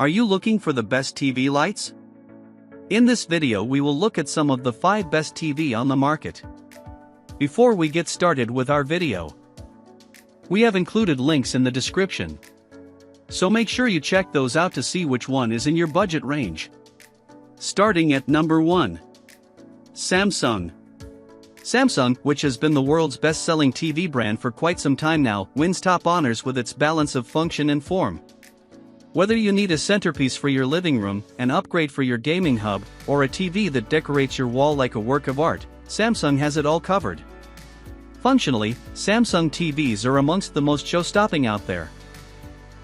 Are you looking for the best TV lights? In this video we will look at some of the 5 best TV on the market. Before we get started with our video, we have included links in the description, so make sure you check those out to see which one is in your budget range. Starting at number 1. Samsung. Samsung, which has been the world's best-selling TV brand for quite some time now, wins top honors with its balance of function and form. Whether you need a centerpiece for your living room, an upgrade for your gaming hub, or a TV that decorates your wall like a work of art, Samsung has it all covered. Functionally, Samsung TVs are amongst the most show-stopping out there.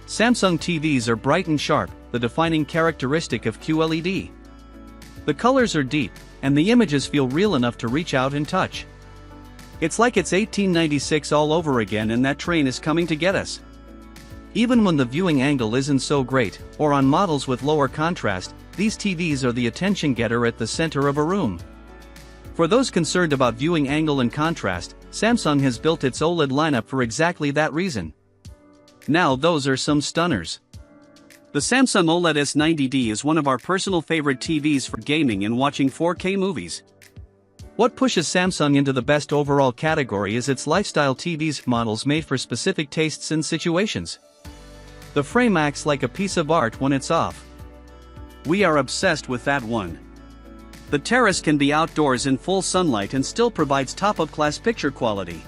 Samsung TVs are bright and sharp, the defining characteristic of QLED. The colors are deep, and the images feel real enough to reach out and touch. It's like it's 1896 all over again and that train is coming to get us. Even when the viewing angle isn't so great, or on models with lower contrast, these TVs are the attention getter at the center of a room. For those concerned about viewing angle and contrast, Samsung has built its OLED lineup for exactly that reason. Now those are some stunners. The Samsung OLED S90D is one of our personal favorite TVs for gaming and watching 4K movies. What pushes Samsung into the best overall category is its lifestyle TVs models made for specific tastes and situations. The frame acts like a piece of art when it's off. We are obsessed with that one. The terrace can be outdoors in full sunlight and still provides top-of-class picture quality.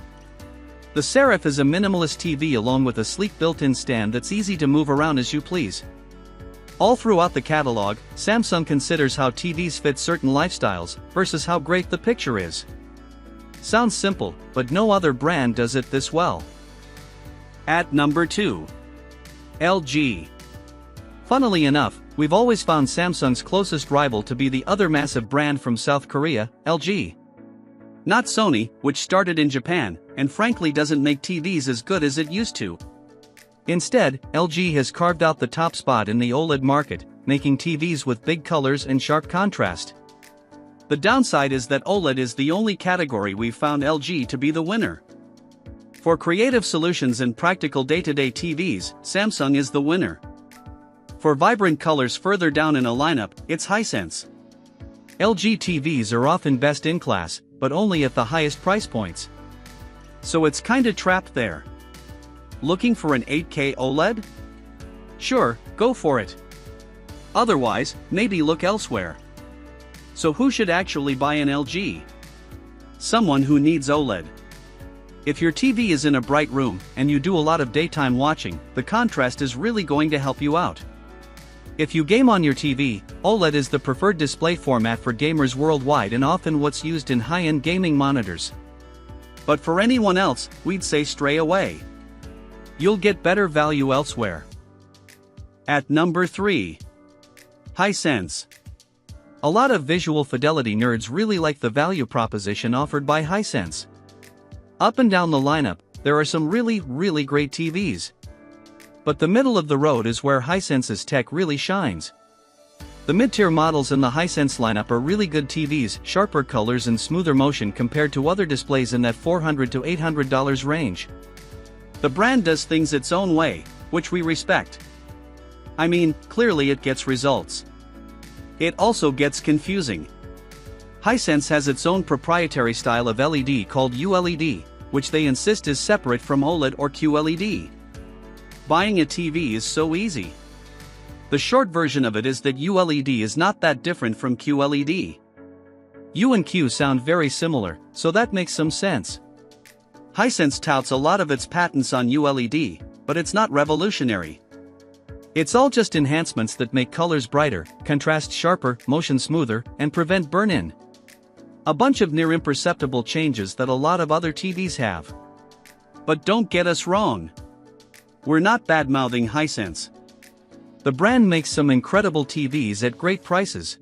The Serif is a minimalist TV along with a sleek built-in stand that's easy to move around as you please. All throughout the catalog, Samsung considers how TVs fit certain lifestyles versus how great the picture is. Sounds simple, but no other brand does it this well. At number 2. LG. Funnily enough, we've always found Samsung's closest rival to be the other massive brand from South Korea, LG. Not Sony, which started in Japan, and frankly doesn't make TVs as good as it used to. Instead, LG has carved out the top spot in the OLED market, making TVs with big colors and sharp contrast. The downside is that OLED is the only category we've found LG to be the winner. For creative solutions and practical day-to-day TVs, Samsung is the winner. For vibrant colors further down in a lineup, it's Hisense. LG TVs are often best in class, but only at the highest price points. So it's kinda trapped there. Looking for an 8K OLED? Sure, go for it. Otherwise, maybe look elsewhere. So who should actually buy an LG? Someone who needs OLED. If your TV is in a bright room, and you do a lot of daytime watching, the contrast is really going to help you out. If you game on your TV, OLED is the preferred display format for gamers worldwide and often what's used in high-end gaming monitors. But for anyone else, we'd say stray away. You'll get better value elsewhere. At number 3. Hisense. A lot of visual fidelity nerds really like the value proposition offered by Hisense. Up and down the lineup, there are some really great TVs. But the middle of the road is where Hisense's tech really shines. The mid-tier models in the Hisense lineup are really good TVs, sharper colors and smoother motion compared to other displays in that $400 to $800 range. The brand does things its own way, which we respect. I mean, clearly it gets results. It also gets confusing. Hisense has its own proprietary style of LED called ULED, which they insist is separate from OLED or QLED. Buying a TV is so easy. The short version of it is that ULED is not that different from QLED. U and Q sound very similar, so that makes some sense. Hisense touts a lot of its patents on ULED, but it's not revolutionary. It's all just enhancements that make colors brighter, contrast sharper, motion smoother, and prevent burn-in. A bunch of near imperceptible changes that a lot of other TVs have. But don't get us wrong. We're not bad-mouthing Hisense. The brand makes some incredible TVs at great prices.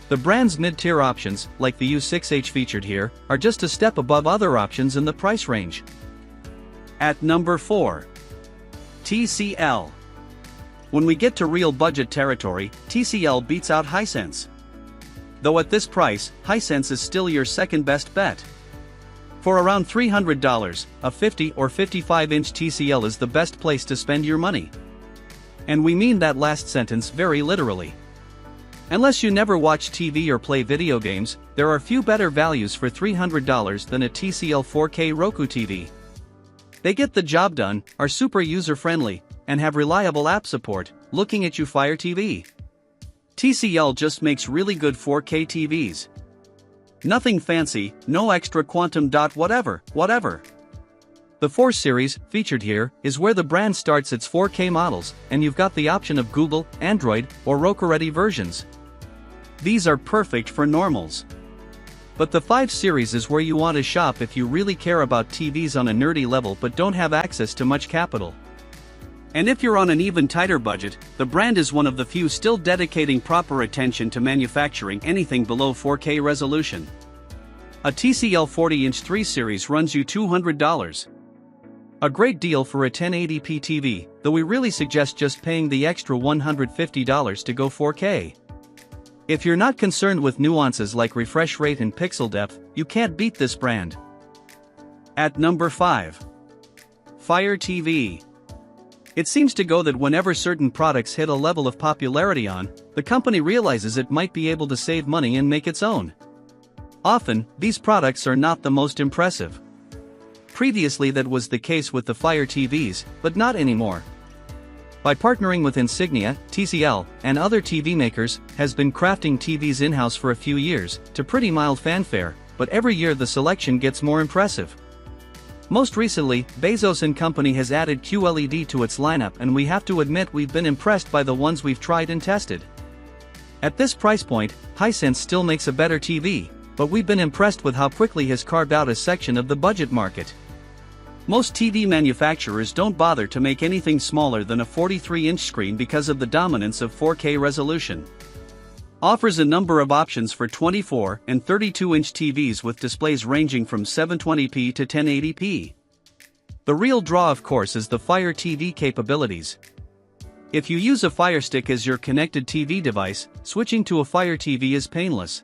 The brand's mid-tier options, like the U6H featured here, are just a step above other options in the price range. At number 4. TCL. When we get to real budget territory, TCL beats out Hisense. Though at this price, Hisense is still your second best bet. For around $300, a 50 or 55-inch TCL is the best place to spend your money. And we mean that last sentence very literally. Unless you never watch TV or play video games, there are few better values for $300 than a TCL 4K Roku TV. They get the job done, are super user-friendly, and have reliable app support. Looking at you, Fire TV. TCL just makes really good 4K TVs. Nothing fancy, no extra quantum dot whatever. The 4 series, featured here, is where the brand starts its 4K models, and you've got the option of Google, Android, or Roku-ready versions. These are perfect for normals. But the 5 series is where you want to shop if you really care about TVs on a nerdy level but don't have access to much capital. And if you're on an even tighter budget, the brand is one of the few still dedicating proper attention to manufacturing anything below 4K resolution. A TCL 40-inch 3 series runs you $200. A great deal for a 1080p TV, though we really suggest just paying the extra $150 to go 4K. If you're not concerned with nuances like refresh rate and pixel depth, you can't beat this brand. At number 5. Fire TV. It seems to go that whenever certain products hit a level of popularity the company realizes it might be able to save money and make its own. Often, these products are not the most impressive. Previously that was the case with the Fire TVs, but not anymore. By partnering with Insignia, TCL, and other TV makers, has been crafting TVs in-house for a few years, to pretty mild fanfare, but every year the selection gets more impressive. Most recently, Bezos & Company has added QLED to its lineup, and we have to admit we've been impressed by the ones we've tried and tested. At this price point, Hisense still makes a better TV, but we've been impressed with how quickly he has carved out a section of the budget market. Most TV manufacturers don't bother to make anything smaller than a 43-inch screen because of the dominance of 4K resolution. Offers a number of options for 24 and 32-inch TVs with displays ranging from 720p to 1080p. The real draw, of course, is the Fire TV capabilities. If you use a Fire Stick as your connected TV device, switching to a Fire TV is painless.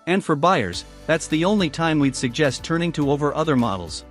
And for buyers, that's the only time we'd suggest turning to over other models.